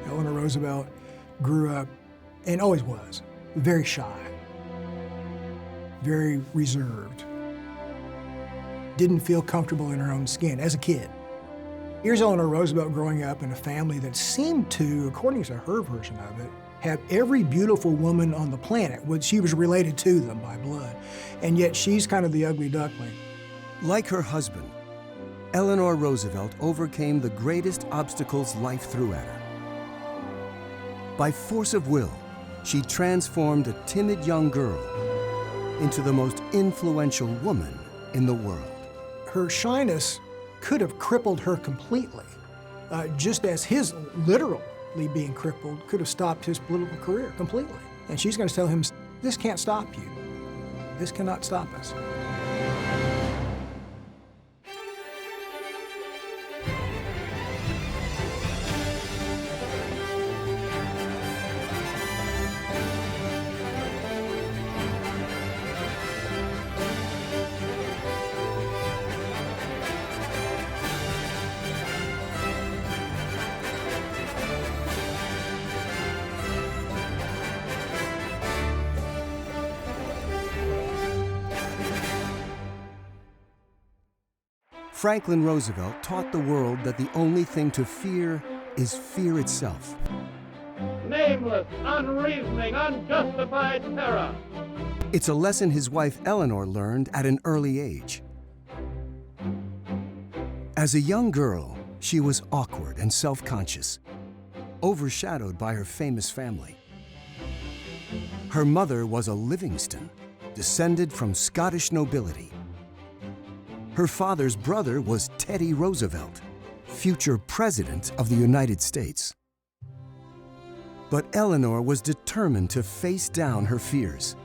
Eleanor Roosevelt grew up, and always was, very shy, very reserved, didn't feel comfortable in her own skin as a kid. Here's Eleanor Roosevelt growing up in a family that seemed to, according to her version of it, have every beautiful woman on the planet. She was related to them by blood, and yet she's kind of the ugly duckling. Like her husband, Eleanor Roosevelt overcame the greatest obstacles life threw at her. By force of will, she transformed a timid young girl into the most influential woman in the world. Her shyness could have crippled her completely, just as his literally being crippled could have stopped his political career completely. And she's going to tell him, this can't stop you. This cannot stop us. Franklin Roosevelt taught the world that the only thing to fear is fear itself. Nameless, unreasoning, unjustified terror. It's a lesson his wife Eleanor learned at an early age. As a young girl, she was awkward and self-conscious, overshadowed by her famous family. Her mother was a Livingston, descended from Scottish nobility. Her father's brother was Teddy Roosevelt, future President of the United States. But Eleanor was determined to face down her fears.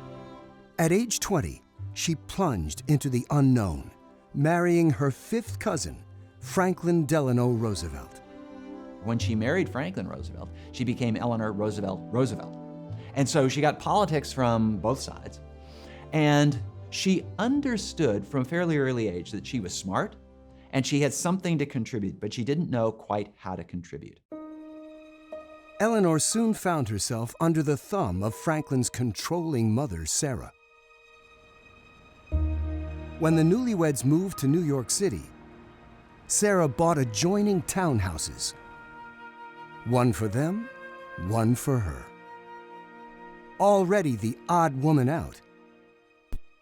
At age 20, she plunged into the unknown, marrying her fifth cousin, Franklin Delano Roosevelt. When she married Franklin Roosevelt, she became Eleanor Roosevelt Roosevelt. And so she got politics from both sides. And she understood from a fairly early age that she was smart and she had something to contribute, but she didn't know quite how to contribute. Eleanor soon found herself under the thumb of Franklin's controlling mother, Sarah. When the newlyweds moved to New York City, Sarah bought adjoining townhouses. One for them, one for her. Already the odd woman out,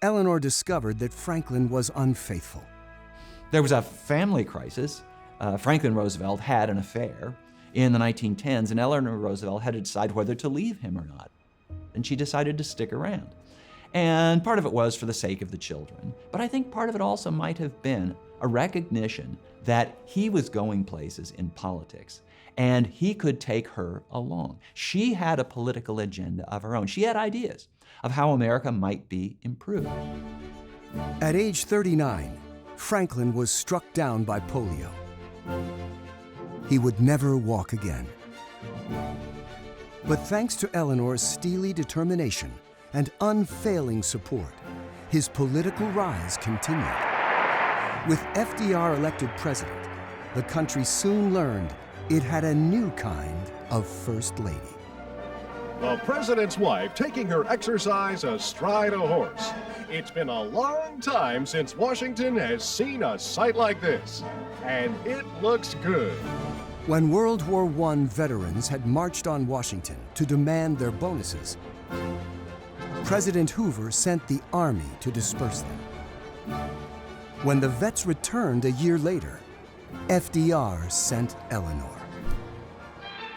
Eleanor discovered that Franklin was unfaithful. There was a family crisis. Franklin Roosevelt had an affair in the 1910s, and Eleanor Roosevelt had to decide whether to leave him or not. And she decided to stick around. And part of it was for the sake of the children, but I think part of it also might have been a recognition that he was going places in politics, and he could take her along. She had a political agenda of her own. She had ideas of how America might be improved. At age 39, Franklin was struck down by polio. He would never walk again. But thanks to Eleanor's steely determination and unfailing support, his political rise continued. With FDR elected president, the country soon learned it had a new kind of First Lady. The president's wife taking her exercise astride a horse. It's been a long time since Washington has seen a sight like this, and it looks good. When World War I veterans had marched on Washington to demand their bonuses, President Hoover sent the Army to disperse them. When the vets returned a year later, FDR sent Eleanor.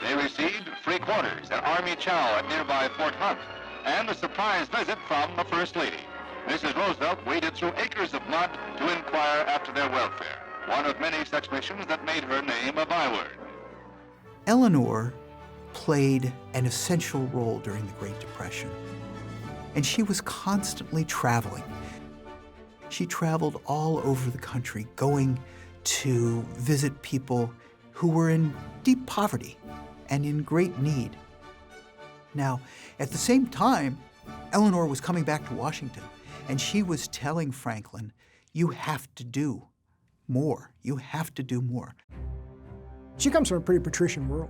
They received free quarters, an army chow at nearby Fort Hunt, and a surprise visit from the First Lady. Mrs. Roosevelt waded through acres of mud to inquire after their welfare, one of many such missions that made her name a byword. Eleanor played an essential role during the Great Depression, and she was constantly traveling. She traveled all over the country, going to visit people who were in deep poverty and in great need. Now, at the same time, Eleanor was coming back to Washington, and she was telling Franklin, you have to do more. You have to do more. She comes from a pretty patrician world.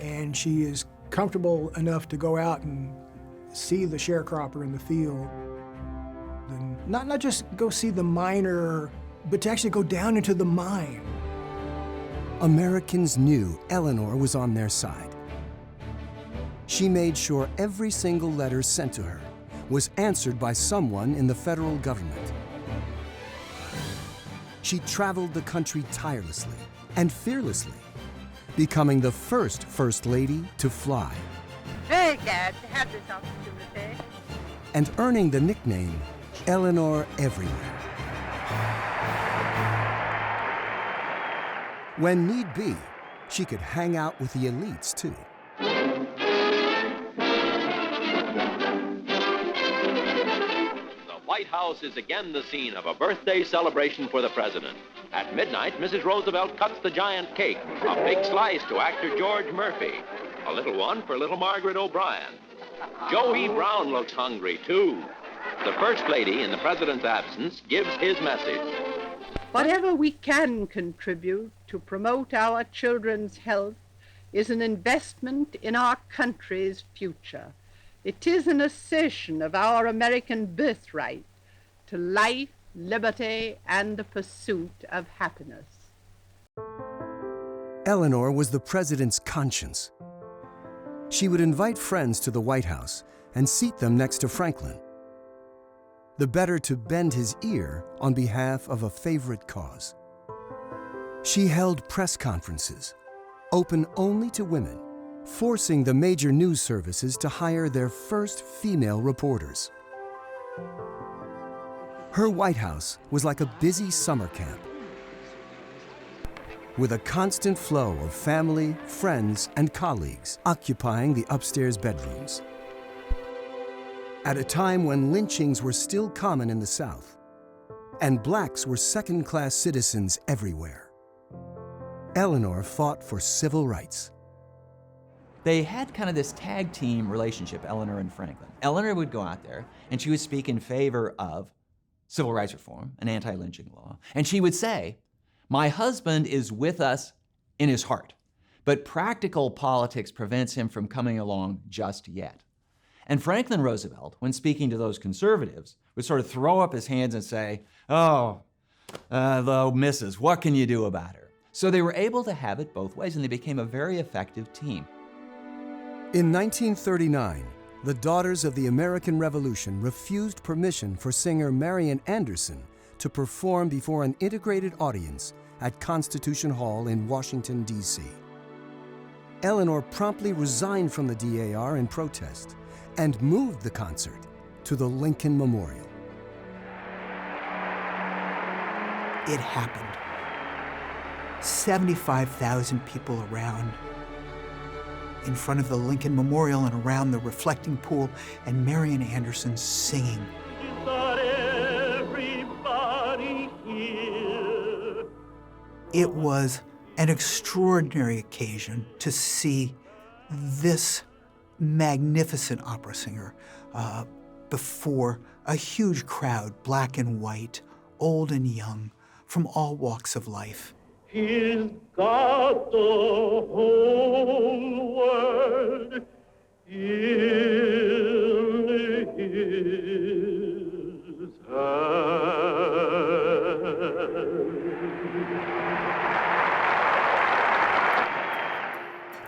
and she is comfortable enough to go out and see the sharecropper in the field. And not just go see the miner, but to actually go down into the mine. Americans knew Eleanor was on their side. She made sure every single letter sent to her was answered by someone in the federal government. She traveled the country tirelessly and fearlessly, becoming the first First Lady to fly. Very glad to have this opportunity. And earning the nickname Eleanor Everywhere. When need be, she could hang out with the elites too. The White House is again the scene of a birthday celebration for the president. At midnight, Mrs. Roosevelt cuts the giant cake, a big slice to actor George Murphy, a little one for little Margaret O'Brien. Joe E. Brown looks hungry, too. The First Lady, in the president's absence, gives his message. Whatever we can contribute to promote our children's health is an investment in our country's future. It is an assertion of our American birthright to life, liberty, and the pursuit of happiness. Eleanor was the president's conscience. She would invite friends to the White House and seat them next to Franklin, the better to bend his ear on behalf of a favorite cause. She held press conferences, open only to women, forcing the major news services to hire their first female reporters. Her White House was like a busy summer camp, with a constant flow of family, friends, and colleagues occupying the upstairs bedrooms. At a time when lynchings were still common in the South, and blacks were second-class citizens everywhere, Eleanor fought for civil rights. They had kind of this tag team relationship, Eleanor and Franklin. Eleanor would go out there and she would speak in favor of civil rights reform, an anti-lynching law, and she would say, "My husband is with us in his heart, but practical politics prevents him from coming along just yet." And Franklin Roosevelt, when speaking to those conservatives, would sort of throw up his hands and say, "Oh, the missus, what can you do about her?" So they were able to have it both ways, and they became a very effective team. In 1939, the Daughters of the American Revolution refused permission for singer Marian Anderson to perform before an integrated audience at Constitution Hall in Washington, D.C. Eleanor promptly resigned from the DAR in protest and moved the concert to the Lincoln Memorial. It happened. 75,000 people around, in front of the Lincoln Memorial and around the reflecting pool, and Marian Anderson singing. Is that everybody here? It was an extraordinary occasion to see this magnificent opera singer before a huge crowd, black and white, old and young, from all walks of life. He's got the whole world in his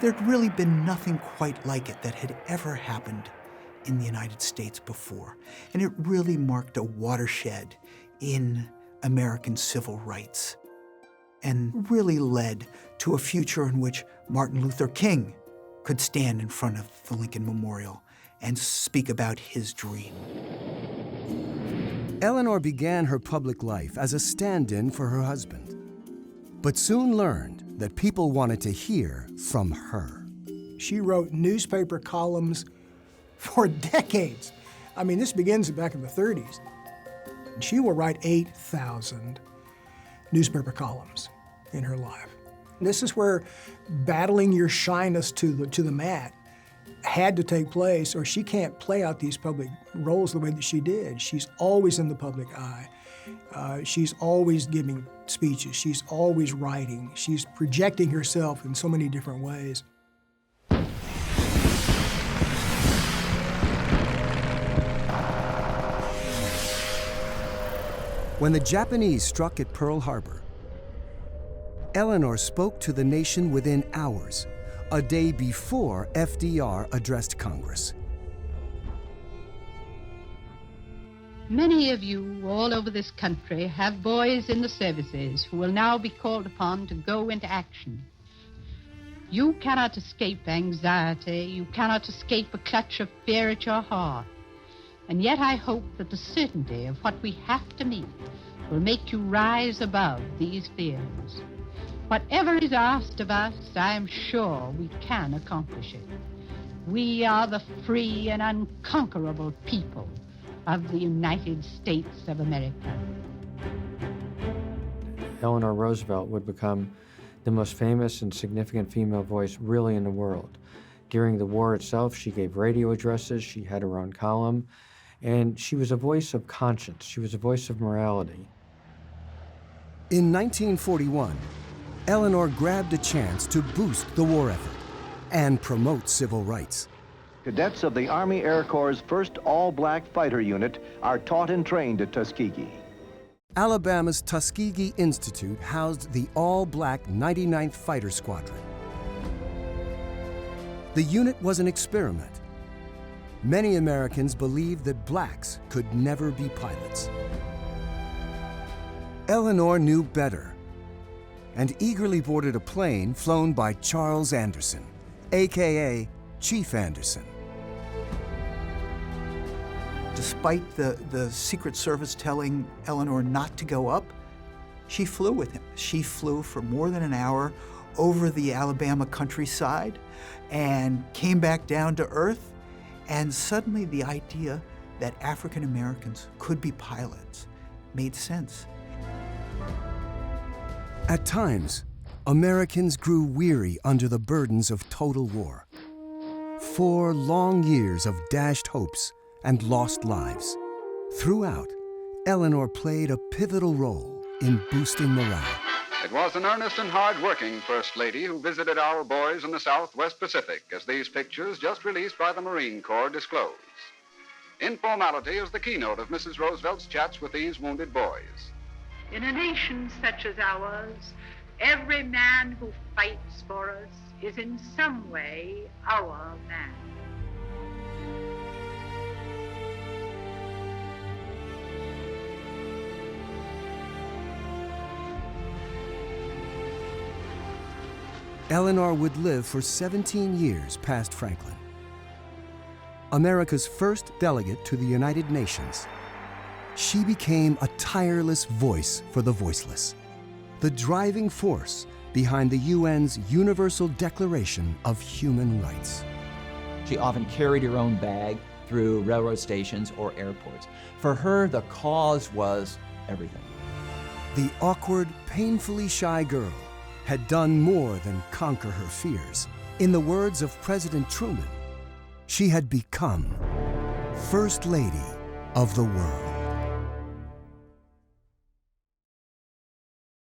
There'd really been nothing quite like it that had ever happened in the United States before, and it really marked a watershed in American civil rights, and really led to a future in which Martin Luther King could stand in front of the Lincoln Memorial and speak about his dream. Eleanor began her public life as a stand-in for her husband, but soon learned that people wanted to hear from her. She wrote newspaper columns for decades. I mean, this begins back in the 30s. She will write 8,000 newspaper columns in her life. This is where battling your shyness to the mat had to take place, or she can't play out these public roles the way that she did. She's always in the public eye. She's always giving speeches. She's always writing. She's projecting herself in so many different ways. When the Japanese struck at Pearl Harbor, Eleanor spoke to the nation within hours, a day before FDR addressed Congress. Many of you all over this country have boys in the services who will now be called upon to go into action. You cannot escape anxiety. You cannot escape a clutch of fear at your heart. And yet I hope that the certainty of what we have to meet will make you rise above these fears. Whatever is asked of us, I am sure we can accomplish it. We are the free and unconquerable people of the United States of America. Eleanor Roosevelt would become the most famous and significant female voice really in the world. During the war itself, she gave radio addresses, she had her own column, and she was a voice of conscience. She was a voice of morality. In 1941, Eleanor grabbed a chance to boost the war effort and promote civil rights. Cadets of the Army Air Corps' first all-black fighter unit are taught and trained at Tuskegee. Alabama's Tuskegee Institute housed the all-black 99th Fighter Squadron. The unit was an experiment. Many Americans believed that blacks could never be pilots. Eleanor knew better and eagerly boarded a plane flown by Charles Anderson, AKA Chief Anderson. Despite the Secret Service telling Eleanor not to go up, she flew with him. She flew for more than an hour over the Alabama countryside and came back down to earth, and suddenly the idea that African Americans could be pilots made sense. At times, Americans grew weary under the burdens of total war. 4 long years of dashed hopes and lost lives. Throughout, Eleanor played a pivotal role in boosting morale. It was an earnest and hard-working First Lady who visited our boys in the Southwest Pacific, as these pictures just released by the Marine Corps disclose. Informality is the keynote of Mrs. Roosevelt's chats with these wounded boys. In a nation such as ours, every man who fights for us is in some way our man. Eleanor would live for 17 years past Franklin. America's first delegate to the United Nations, she became a tireless voice for the voiceless, the driving force behind the UN's Universal Declaration of Human Rights. She often carried her own bag through railroad stations or airports. For her, the cause was everything. The awkward, painfully shy girl had done more than conquer her fears. In the words of President Truman, she had become First Lady of the World.